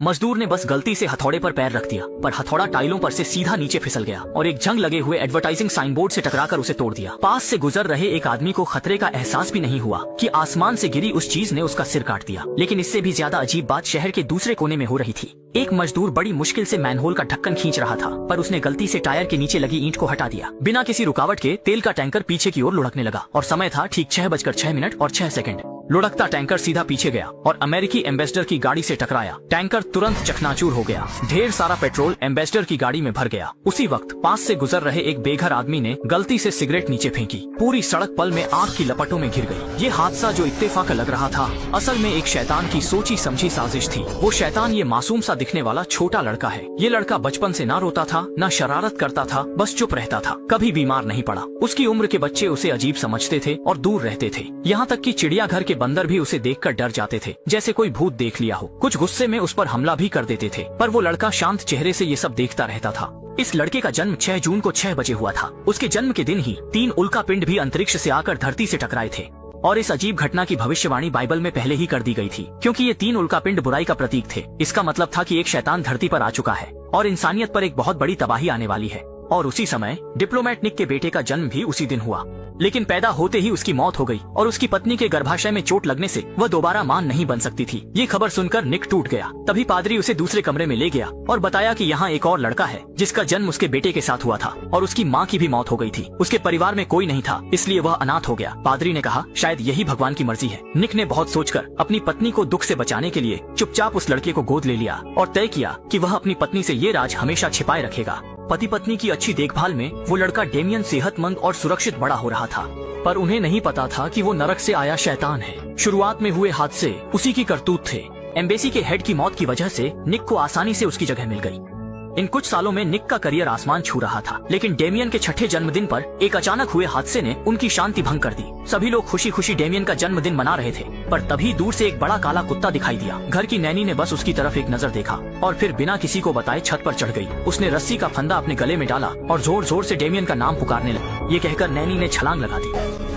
मजदूर ने बस गलती से हथौड़े पर पैर रख दिया, पर हथौड़ा टाइलों पर से सीधा नीचे फिसल गया और एक जंग लगे हुए एडवर्टाइजिंग साइन बोर्ड से टकराकर उसे तोड़ दिया। पास से गुजर रहे एक आदमी को खतरे का एहसास भी नहीं हुआ कि आसमान से गिरी उस चीज ने उसका सिर काट दिया। लेकिन इससे भी ज्यादा अजीब बात शहर के दूसरे कोने में हो रही थी। एक मजदूर बड़ी मुश्किल से मैनहोल का ढक्कन खींच रहा था, पर उसने गलती से टायर के नीचे लगी ईंट को हटा दिया। बिना किसी रुकावट के तेल का टैंकर पीछे की ओर लुढ़कने लगा और समय था ठीक 6:06 लुढ़कता टैंकर सीधा पीछे गया और अमेरिकी एम्बेसडर की गाड़ी से टकराया। टैंकर तुरंत चकनाचूर हो गया। ढेर सारा पेट्रोल एम्बेसडर की गाड़ी में भर गया। उसी वक्त पास से गुजर रहे एक बेघर आदमी ने गलती से सिगरेट नीचे फेंकी। पूरी सड़क पल में आग की लपटों में घिर गई। ये हादसा जो इत्तेफाक लग रहा था, असल में एक शैतान की सोची समझी साजिश थी। वो शैतान ये मासूम सा दिखने वाला छोटा लड़का है। ये लड़का बचपन से ना रोता था, ना शरारत करता था, बस चुप रहता था। कभी बीमार नहीं पड़ा। उसकी उम्र के बच्चे उसे अजीब समझते थे और दूर रहते थे। यहाँ तक कि चिड़ियाघर के बंदर भी उसे देखकर डर जाते थे, जैसे कोई भूत देख लिया हो। कुछ गुस्से में उस पर हमला भी कर देते थे, पर वो लड़का शांत चेहरे से ये सब देखता रहता था। इस लड़के का जन्म 6 जून को 6 बजे हुआ था। उसके जन्म के दिन ही 3 उल्का पिंड भी अंतरिक्ष से आकर धरती से टकराए थे और इस अजीब घटना की भविष्यवाणी बाइबल में पहले ही कर दी गई थी, क्योंकि ये 3 उल्का पिंड बुराई का प्रतीक थे। इसका मतलब था कि एक शैतान धरती पर आ चुका है और इंसानियत पर एक बहुत बड़ी तबाही आने वाली है। और उसी समय डिप्लोमेट निक के बेटे का जन्म भी उसी दिन हुआ, लेकिन पैदा होते ही उसकी मौत हो गई और उसकी पत्नी के गर्भाशय में चोट लगने से वह दोबारा मां नहीं बन सकती थी। ये खबर सुनकर निक टूट गया। तभी पादरी उसे दूसरे कमरे में ले गया और बताया कि यहाँ एक और लड़का है जिसका जन्म उसके बेटे के साथ हुआ था और उसकी माँ की भी मौत हो गई थी। उसके परिवार में कोई नहीं था, इसलिए वह अनाथ हो गया। पादरी ने कहा, शायद यही भगवान की मर्जी है। निक ने बहुत सोचकर अपनी पत्नी को दुख से बचाने के लिए चुपचाप उस लड़के को गोद ले लिया और तय किया कि वह अपनी पत्नी से ये राज हमेशा छिपाए रखेगा। पति पत्नी की अच्छी देखभाल में वो लड़का डेमियन सेहतमंद और सुरक्षित बड़ा हो रहा था, पर उन्हें नहीं पता था कि वो नरक से आया शैतान है। शुरुआत में हुए हादसे उसी की करतूत थे। एम्बेसी के हेड की मौत की वजह से निक को आसानी से उसकी जगह मिल गई। इन कुछ सालों में निक का करियर आसमान छू रहा था, लेकिन डेमियन के 6ठे जन्मदिन पर एक अचानक हुए हादसे ने उनकी शांति भंग कर दी। सभी लोग खुशी खुशी डेमियन का जन्मदिन मना रहे थे, पर तभी दूर से एक बड़ा काला कुत्ता दिखाई दिया। घर की नैनी ने बस उसकी तरफ एक नजर देखा और फिर बिना किसी को बताए छत पर चढ़ गई। उसने रस्सी का फंदा अपने गले में डाला और जोर जोर से डेमियन का नाम पुकारने लगी। ये कहकर नैनी ने छलांग लगा दी।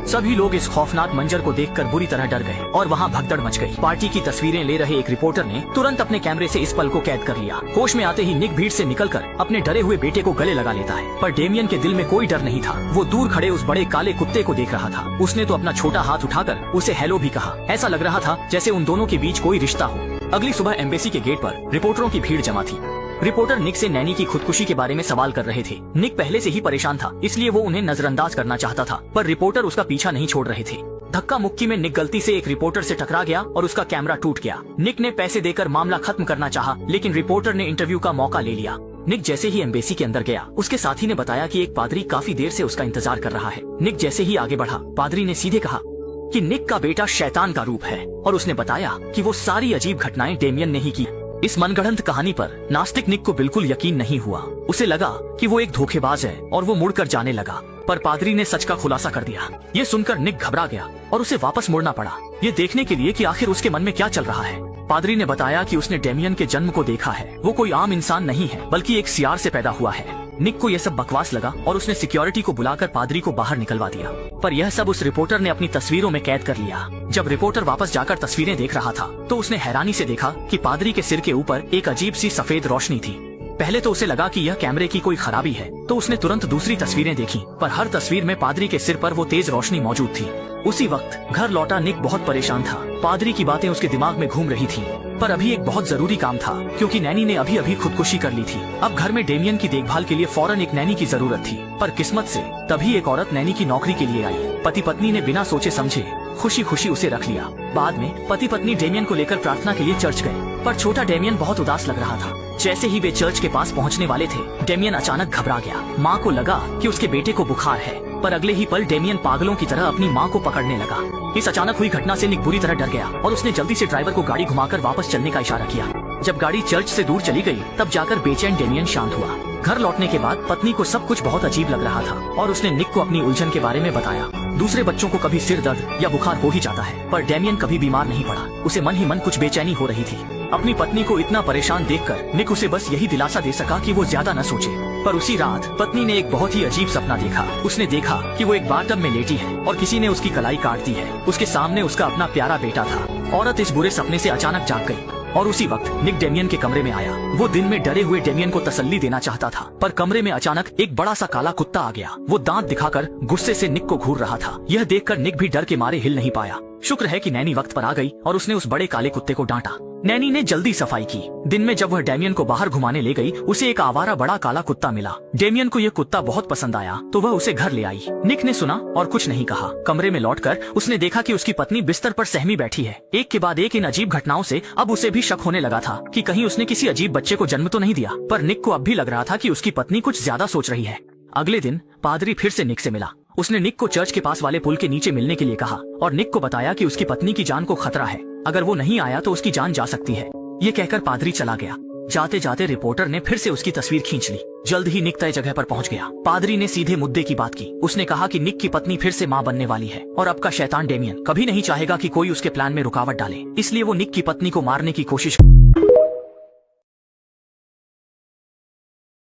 सभी लोग इस खौफनाक मंजर को देखकर बुरी तरह डर गए और वहाँ भगदड़ मच गई। पार्टी की तस्वीरें ले रहे एक रिपोर्टर ने तुरंत अपने कैमरे से इस पल को कैद कर लिया। होश में आते ही निक भीड़ से निकलकर अपने डरे हुए बेटे को गले लगा लेता है, पर डेमियन के दिल में कोई डर नहीं था। वो दूर खड़े उस बड़े काले कुत्ते को देख रहा था। उसने तो अपना छोटा हाथ उठाकर उसे हेलो भी कहा। ऐसा लग रहा था जैसे उन दोनों के बीच कोई रिश्ता हो। अगली सुबह एम्बेसी के गेट पर रिपोर्टरों की भीड़ जमा थी। रिपोर्टर निक से नैनी की खुदकुशी के बारे में सवाल कर रहे थे। निक पहले से ही परेशान था, इसलिए वो उन्हें नजरअंदाज करना चाहता था, पर रिपोर्टर उसका पीछा नहीं छोड़ रहे थे। धक्का मुक्की में निक गलती से एक रिपोर्टर से टकरा गया और उसका कैमरा टूट गया। निक ने पैसे देकर मामला खत्म करना चाहा, लेकिन रिपोर्टर ने इंटरव्यू का मौका ले लिया। निक जैसे ही एम्बेसी के अंदर गया, उसके साथी ने बताया कि एक पादरी काफी देर से उसका इंतजार कर रहा है। निक जैसे ही आगे बढ़ा, पादरी ने सीधे कहा कि निक का बेटा शैतान का रूप है और उसने बताया कि वो सारी अजीब घटनाएं डेमियन ने ही की। इस मनगढ़ंत कहानी पर नास्तिक निक को बिल्कुल यकीन नहीं हुआ। उसे लगा कि वो एक धोखेबाज है और वो मुड़कर जाने लगा, पर पादरी ने सच का खुलासा कर दिया। ये सुनकर निक घबरा गया और उसे वापस मुड़ना पड़ा, ये देखने के लिए कि आखिर उसके मन में क्या चल रहा है। पादरी ने बताया कि उसने डेमियन के जन्म को देखा है। वो कोई आम इंसान नहीं है, बल्कि एक सियार से पैदा हुआ है। निक को यह सब बकवास लगा और उसने सिक्योरिटी को बुलाकर पादरी को बाहर निकलवा दिया, पर यह सब उस रिपोर्टर ने अपनी तस्वीरों में कैद कर लिया। जब रिपोर्टर वापस जाकर तस्वीरें देख रहा था, तो उसने हैरानी से देखा कि पादरी के सिर के ऊपर एक अजीब सी सफेद रोशनी थी। पहले तो उसे लगा कि यह कैमरे की कोई खराबी है, तो उसने तुरंत दूसरी तस्वीरें देखी, पर हर तस्वीर में पादरी के सिर पर वो तेज रोशनी मौजूद थी। उसी वक्त घर लौटा निक बहुत परेशान था। पादरी की बातें उसके दिमाग में घूम रही थी, पर अभी एक बहुत जरूरी काम था, क्योंकि नैनी ने अभी अभी खुदकुशी कर ली थी। अब घर में डेमियन की देखभाल के लिए फौरन एक नैनी की जरूरत थी, पर किस्मत से तभी एक औरत नैनी की नौकरी के लिए आई। पति पत्नी ने बिना सोचे समझे खुशी खुशी उसे रख लिया। बाद में पति पत्नी डेमियन को लेकर प्रार्थना के लिए चर्च गए, पर छोटा डेमियन बहुत उदास लग रहा था। जैसे ही वे चर्च के पास पहुंचने वाले थे, डेमियन अचानक घबरा गया। माँ को लगा कि उसके बेटे को बुखार है, पर अगले ही पल डेमियन पागलों की तरह अपनी माँ को पकड़ने लगा। इस अचानक हुई घटना से निक बुरी तरह डर गया और उसने जल्दी से ड्राइवर को गाड़ी घुमाकर वापस चलने का इशारा किया। जब गाड़ी चर्च से दूर चली गई, तब जाकर बेचैन डेमियन शांत हुआ। घर लौटने के बाद पत्नी को सब कुछ बहुत अजीब लग रहा था और उसने निक को अपनी उलझन के बारे में बताया। दूसरे बच्चों को कभी सिर दर्द या बुखार हो ही जाता है, पर डेमियन कभी बीमार नहीं पड़ा। उसे मन ही मन कुछ बेचैनी हो रही थी। अपनी पत्नी को इतना परेशान देखकर निक उसे बस यही दिलासा दे सका कि वो ज्यादा न सोचे। पर उसी रात पत्नी ने एक बहुत ही अजीब सपना देखा। उसने देखा कि वो एक बाथटब में लेटी है और किसी ने उसकी कलाई काट दी है। उसके सामने उसका अपना प्यारा बेटा था। औरत इस बुरे सपने से अचानक जाग गई और उसी वक्त निक डेमियन के कमरे में आया। वो दिन में डरे हुए डेमियन को तसल्ली देना चाहता था, पर कमरे में अचानक एक बड़ा सा काला कुत्ता आ गया। वो दांत दिखाकर गुस्से से निक को घूर रहा था। यह देखकर निक भी डर के मारे हिल नहीं पाया। शुक्र है कि नैनी वक्त पर आ गई और उसने उस बड़े काले कुत्ते को डांटा। नैनी ने जल्दी सफाई की। दिन में जब वह डेमियन को बाहर घुमाने ले गई, उसे एक आवारा बड़ा काला कुत्ता मिला। डेमियन को यह कुत्ता बहुत पसंद आया तो वह उसे घर ले आई। निक ने सुना और कुछ नहीं कहा। कमरे में लौटकर उसने देखा कि उसकी पत्नी बिस्तर पर सहमी बैठी है। एक के बाद एक इन अजीब घटनाओं से अब उसे भी शक होने लगा था कि कहीं उसने किसी अजीब बच्चे को जन्म तो नहीं दिया। पर निक को अब भी लग रहा था कि उसकी पत्नी कुछ ज्यादा सोच रही है। अगले दिन पादरी फिर से निक से मिला। उसने निक को चर्च के पास वाले पुल के नीचे मिलने के लिए कहा और निक को बताया कि उसकी पत्नी की जान को खतरा है। अगर वो नहीं आया तो उसकी जान जा सकती है। ये कहकर पादरी चला गया। जाते जाते रिपोर्टर ने फिर से उसकी तस्वीर खींच ली। जल्द ही निक तय जगह पर पहुंच गया। पादरी ने सीधे मुद्दे की बात की। उसने कहा कि निक की पत्नी फिर से मां बनने वाली है और अब का शैतान डेमियन कभी नहीं चाहेगा कि कोई उसके प्लान में रुकावट डाले, इसलिए वो निक की पत्नी को मारने की कोशिश